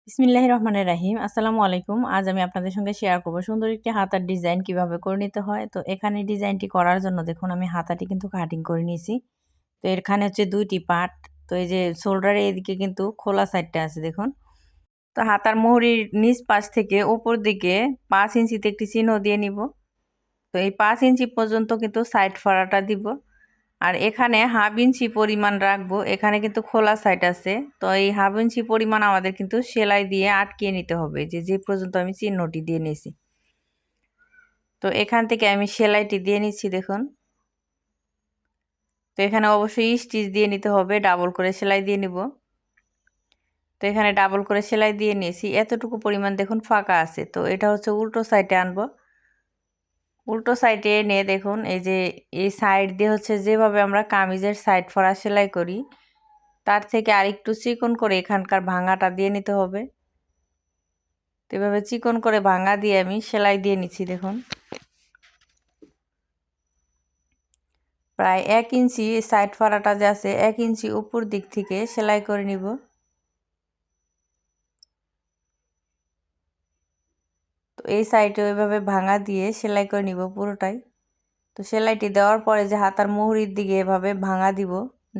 বিসমিল্লাহির রহমানির রাহিম। আসসালামু আলাইকুম। আজ আমি আপনাদের সঙ্গে শেয়ার করব সুন্দর একটি হাতার ডিজাইন কিভাবে করে নিতে হয়। তো এখানে ডিজাইনটি করার জন্য দেখুন আমি হাতাটি কিন্তু কাটিং করে নিয়েছি। তো এখানে হচ্ছে ২টি পার্ট। তো এই যে শোল্ডারের এদিকে কিন্তু খোলা সাইডটা আছে দেখুন। তো হাতার মুহুরির নিচ পাশ থেকে উপর দিকে ৫ ইঞ্চিতে একটি চিহ্ন দিয়ে নিব। তো এই ৫ ইঞ্চি পর্যন্ত কিন্তু সাইড ফাড়াটা দিব। আর এখানে হাফ ইঞ্চি পরিমাণ রাখবো। এখানে কিন্তু খোলা সাইড আছে। তো এই হাফ ইঞ্চি পরিমাণ আমাদের কিন্তু সেলাই দিয়ে আটকিয়ে নিতে হবে, যে পর্যন্ত আমি চিহ্নটি দিয়ে নিয়েছি। তো এখান থেকে আমি সেলাইটি দিয়ে নিচ্ছি দেখুন। তো এখানে অবশ্যই স্টিচ দিয়ে নিতে হবে, ডাবল করে সেলাই দিয়ে নিব। তো এখানে ডাবল করে সেলাই দিয়ে নিয়েছি। এতটুকু পরিমাণ দেখুন ফাঁকা আছে। তো এটা হচ্ছে উল্টো সাইডে আনবো। উল্টো সাইডে এনে দেখুন এই যে এই সাইড দিয়ে হচ্ছে যেভাবে আমরা কামিজের সাইড ফড়া সেলাই করি তার থেকে আরেকটু চিকন করে এখানকার ভাঙাটা দিয়ে নিতে হবে। তো এভাবে চিকন করে ভাঙা দিয়ে আমি সেলাই দিয়ে নিচ্ছি দেখুন। প্রায় ১ ইঞ্চি সাইড ফাড়াটা যে আছে ১ ইঞ্চি উপর দিক থেকে সেলাই করে নিব। তো এই সাইডে ওইভাবে ভাঙা দিয়ে সেলাই করে নিব পুরোটাই। তো সেলাইটি দেওয়ার পরে যে হাতার মুহুরির দিকে এভাবে ভাঙা দিব,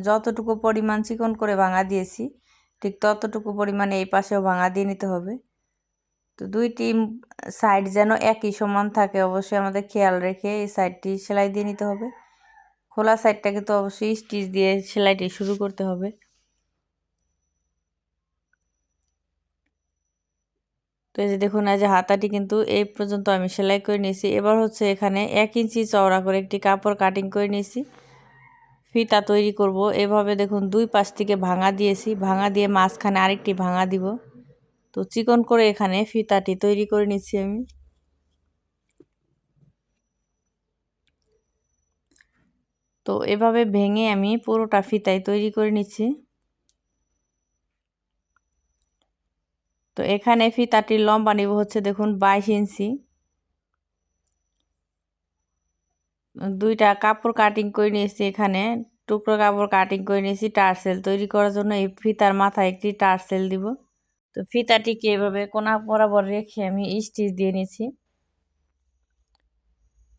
যতটুকু পরিমাণ চিকন করে ভাঙা দিয়েছি ঠিক ততটুকু পরিমাণে এই পাশেও ভাঙা দিয়ে নিতে হবে। তো দুইটি সাইড যেন একই সমান থাকে অবশ্যই আমাদের খেয়াল রেখে এই সাইডটি সেলাই দিয়ে নিতে হবে। খোলা সাইডটা কিন্তু অবশ্যই স্টিচ দিয়ে সেলাইটি শুরু করতে হবে। তো এই যে দেখুন এই যে হাতাটি কিন্তু এই পর্যন্ত আমি সেলাই করে নিয়েছি। এবার হচ্ছে এখানে ১ ইঞ্চি চওড়া করে একটি কাপড় কাটিং করে নিয়েছি। ফিতা তৈরি করব। এভাবে দেখুন দুই পাশ থেকে ভাঙা দিয়েছি, ভাঙা দিয়ে মাঝখানে আরেকটি ভাঙা দিব। তো চিকন করে এখানে ফিতাটি তৈরি করে নিচ্ছি আমি। তো এভাবে ভেঙে আমি পুরোটা ফিতাই তৈরি করে নিচ্ছি। তো এখানে ফিতাটির লম্বা নিব হচ্ছে দেখুন ২২ ইঞ্চি। দুইটা কাপড় কাটিং করে নিয়েছি, এখানে টুকরো কাপড় কাটিং করে নিয়েছি টার্সেল তৈরি করার জন্য। এই ফিতার মাথায় একটি টার্সেল দিব। তো ফিতাটিকে এভাবে কোনা বরাবর রেখে আমি স্টিচ দিয়ে নিচ্ছি।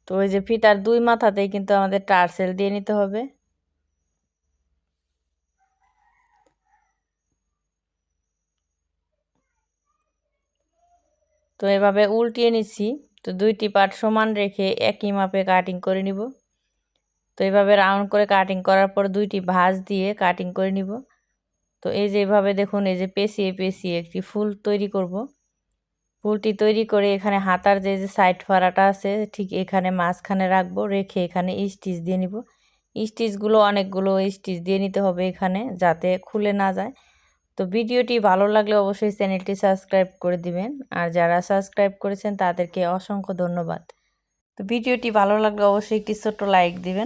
তো ওই যে ফিতার দুই মাথাতেই কিন্তু আমাদের টার্সেল দিয়ে নিতে হবে। তো এভাবে উল্টিয়ে নিচ্ছি। তো দুইটি পার্ট সমান রেখে একই মাপে কাটিং করে নিব। তো এইভাবে রাউন্ড করে কাটিং করার পর দুইটি ভাঁজ দিয়ে কাটিং করে নিব। তো এই যে এভাবে দেখুন এই যে পেঁচিয়ে পেঁচিয়ে একটি ফুল তৈরি করব। ফুলটি তৈরি করে এখানে হাতার যে সাইড ফাড়াটা আছে ঠিক এখানে মাঝখানে রাখবো, রেখে এখানে স্টিচ দিয়ে নিব। স্টিচগুলো অনেকগুলো স্টিচ দিয়ে নিতে হবে এখানে, যাতে খুলে না যায়। তো ভিডিওটি ভালো লাগলে অবশ্যই চ্যানেলটি সাবস্ক্রাইব করে দিবেন। আর যারা সাবস্ক্রাইব করেছেন তাদেরকে অসংখ্য ধন্যবাদ। তো ভিডিওটি ভালো লাগলে অবশ্যই একটি ছোট্ট লাইক দিবেন।